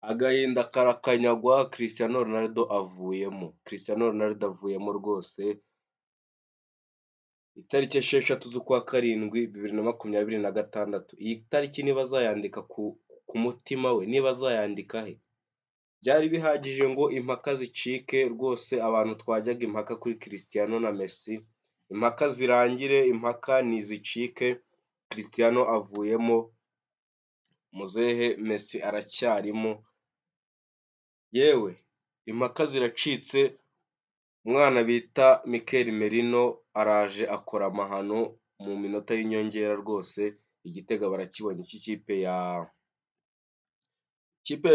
Agahinda karakanyagwa Cristiano Ronaldo avuyemo. Cristiano Ronaldo avuyemo rwose, itariki esheshatu z'ukwa karindwi 2026. Iyi tariki niba azayandika ku mutima we, niba azayandika he? Byari bihagije ngo impaka zicike rwose, abantu twajyaga impaka kuri Cristiano na Messi, impaka zirangire, impaka nizicike, Cristiano avuyemo, muzehe Messi aracyarimo. Yewe impaka ziracitse, umwana bita Mikel Merino araje akora amahano mu minota y'inyongera rwose, igitego barakibonye cy'ikipe ya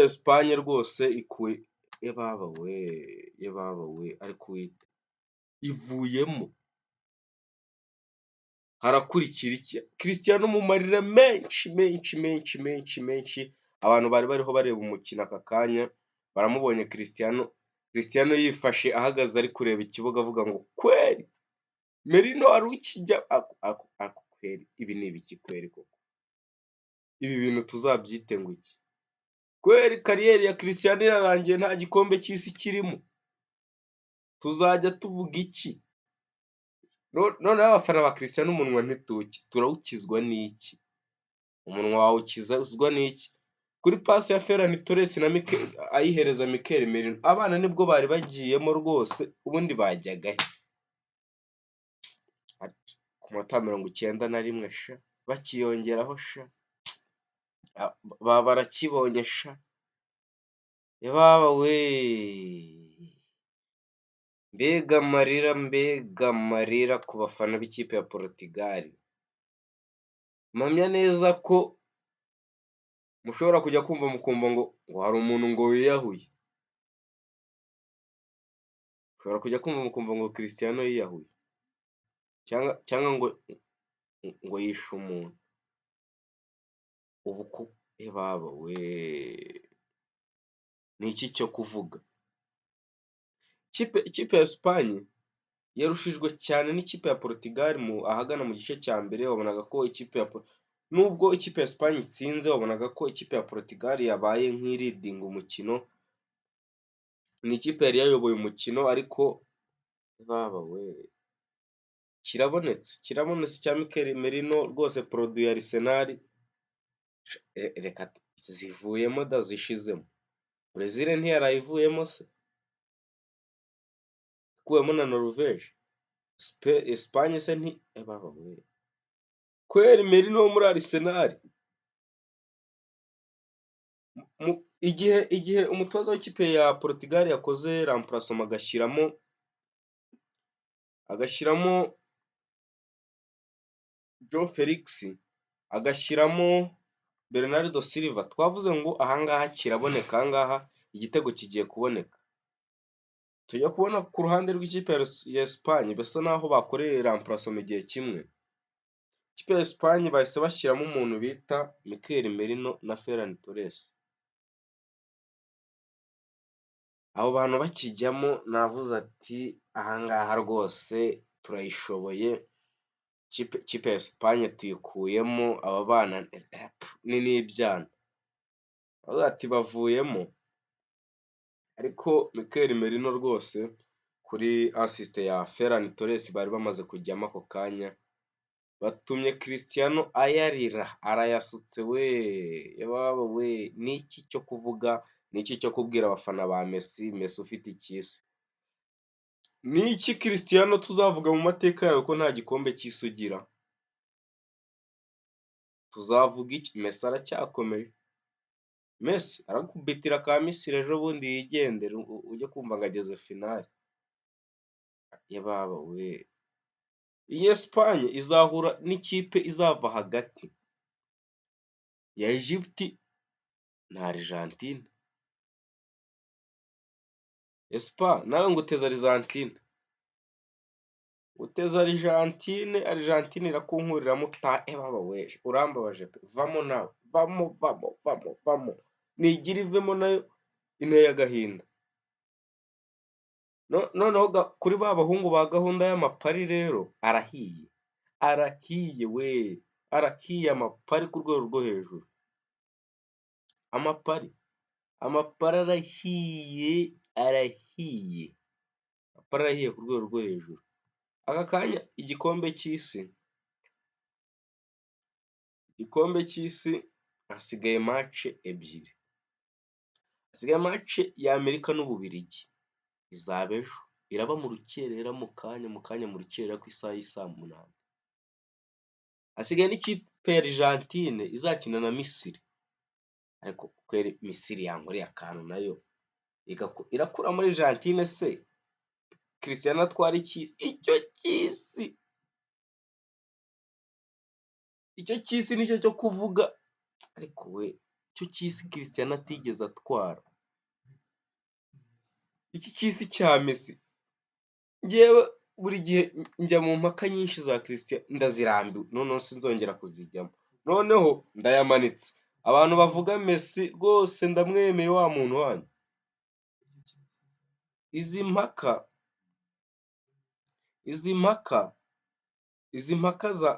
Espagne rwose yebaba we ariko ivuyemo. Harakurikira iki? Cristiano mu marira menshi, abantu bari bariho bareba umukino aka kanya baramubonye Cristiano yifashe ahagaze ari kureba ikibuga avuga ngo kweri Merino wari ukijya kweri, ibi ni ibiki kweri koko? Ibi bintu tuzabyite ngo iki? Kweri kariyeri ya Cristiano irarangiye nta gikombe cy'isi kirimo? Tuzajya tuvuga iki? Noneho abafana ba Cristiano umunwa turawukizwa n'iki? Umunwa wawukizwa n'iki? Kuri pasi ya Ferran Torres na ayihereza Mikel Merino, abana nibwo bari bagiyemo rwose, ubundi bajyaga he? Ku munota 91 sha, bakiyongeraho sha, barakibonye sha, yebaba we! Mbega amarira ku bafana b'ikipe ya Portugal. Mpamya neza ko mushobora kujya kumva mukumva ngo hari umuntu ngo wiyahuye. Ushobora kujya kumva mukumva ngo Cristiano yiyahuye, cyangwa ngo yishe umuntu. Ubu yebaba we! Ni iki cyo kuvuga? Ikipe ya Espagne yarushijwe cyane n'ikipe ya Portugal ahagana mu gice cya mbere, wabonaga ko nubwo ikipe ya Espagne itsinze, wabonaga ko ikipe ya Portugal yabaye nk'iridinga umukino. Ni ikipe yari yayoboye umukino, ariko baba we, kirabonetse cya Mikel Merino rwose, produit ya Arsenal reka zivuyemo zishizemo. Brazil ntiyarayivuyemo se? Ikuwemo na Norvège. Espagne se baba we, kweri Merino wo muri Arsenal. Igihe umutoza w'ikipe ya Portugal yakoze remplacement agashyiramo João Felix, agashyiramo Bernardo Silva, twavuze ngo ahangaha kiraboneka, ahangaha igitego kigiye kuboneka. Tujya kubona ku ruhande rw'ikipe ya Espagne basa naho bakoreye remplacement igihe kimwe. Ikipe ya Espagne bahise bashyiramo umuntu bita Mikel Merino na Ferran Torres. Abo bantu bakijyamo navuze ati ahangaha rwose turayishoboye, ikipe ya Espagne tuyikuyemo, aba bana ni n'ibyana. Navuze ati bavuyemo, ariko Mikel Merino rwose kuri assist ya Ferran Torres bari bamaze kujyamo ako kanya, batumye Cristiano ayarira, arayasutse we, yababa we! Ni iki cyo kuvuga? Ni iki cyo kubwira abafana ba Messi ufite icyisi? Ni iki Cristiano tuzavuga mu mateka yawe ko nta gikombe cy'isi ugira? Tuzavuga iki? Messi aracyakomeye. Messi arakubitira ka Misiri ejo bundi yigendera, ujye kumva ngo ageze finale. Yababa we! Iyi Espagne izahura n'ikipe izava hagati ya Egypt na Argentine. Nawe ngo uteze Argentine. Uteze Argentine irakunkuriramo baba we, urambabaje pe, vamo nawe, vamo. Nigira ivemo nayo inteye agahinda. Noneho kuri ba bahungu ba gahunda y'amapari rero, arahiye we, arahiye amapari ku rwego rwo hejuru. Amapari amapara arahiye, arahiye, amapara arahiye ku rwego rwo hejuru. Aka kanya igikombe cy'isi hasigaye match ebyiri, hasigaye match y'Amerika n'Ububiligi, izaba ejo, iraba mu rukerera mu kanya mu rukerera ku isaha y'isaa munani. Hasigaye n'ikipe ya Argentine izakina na Misiri, ariko kweri Misiri yankoreye akantu nayo irakura muri Argentine se Cristiano atwara icy'isi, icyo cy'isi nicyo cyo kuvuga, ariko we icyo cy'isi Cristiano atigeze atwara, iki cy'isi cya Messi njyewe buri gihe njya mu mpaka nyinshi za Cristiano ndazirambiwe, noneho sinzongera kuzijyamo, noneho ndayamanitse. Abantu bavuga Messi rwose ndamwemeye wa muntu wanyu. Izi mpaka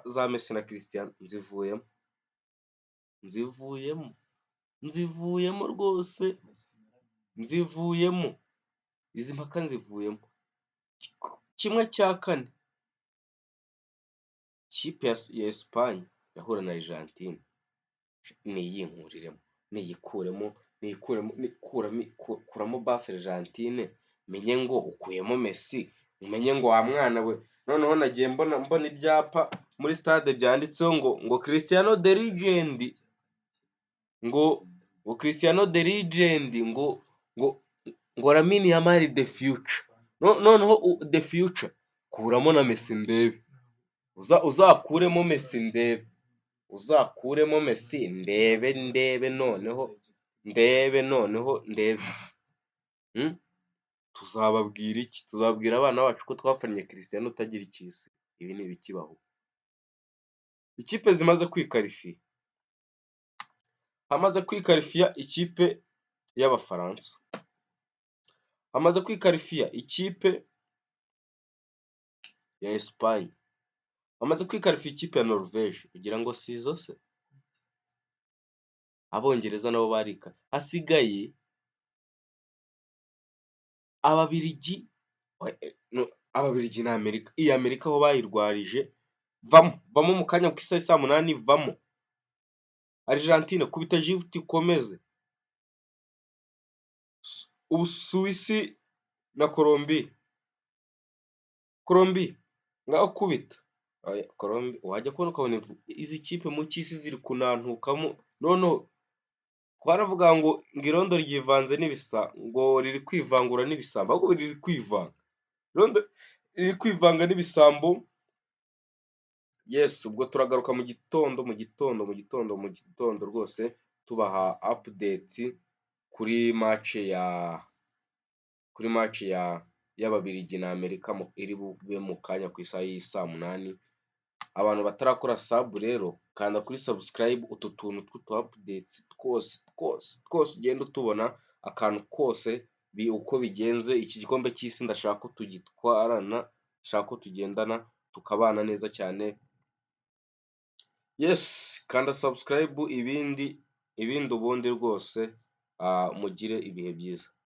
za Messi na Cristiano nzivuyemo rwose, izi mpaka nzivuyemo. 1/4 ikipe ya Espagne yahura na Argentine, kuramo base Argentine, menye ngo ukuyemo Messi, umenye ngo wa mwana we. Noneho nagiye mbona ibyapa muri stade byanditseho ngo Cristiano the legend, ngo Cristiano the legend, ngo Lamine Yamal the future. Noneho the future kuramo na Messi ndebe, uzakuremo Messi ndebe, ndebe noneho ndebe. Tuzababwira iki? Tuzabwira abana bacu ko twafannye Cristiano utagira icy'isi? Ibi ni ibikibaho. Ikipe zimaze kwikarifiya, hamaze kwikarifiya ikipe y'Abafaransa, hamaze kwikarifiya ikipe ya Espagne, hamaze kwikarifiya ikipe ya Norvège, ugira ngo si izo se? Abongereza nabo barika, hasigaye Ababiligi na Amerika. Iyi Amerika aho bayirwarije, vamo mu kanya ku isaha saa munani, vamo. Argentine kubita Egypt ikomeze. Ubusuwisi na Colombia ngaho kubita. Colombia wajya kubona ukabona izi kipe mu cy'isi ziri kunantukamo, noneho twaravuga ngo irondo ryivanze ngo riri kwivangura n'ibisambo, ahubwo riri kwivanga, irondo riri kwivanga n'ibisambo. Yes, ubwo turagaruka mu gitondo rwose tubaha update kuri match y'Ababiligi na Amerika iri bube mu kanya ku isaha y'isaa munani. Abantu batarakora sub rero kanda kuri subscribe, utu tuntu tw'utu updates twose ugenda utubona, akantu kose uko bigenze. Iki gikombe cy'isi ndashaka ko tugitwarana, ndashaka ko tugendana tukabana neza cyane. Yes, kanda subscribe, ibindi ubundi rwose mugire ibihe byiza.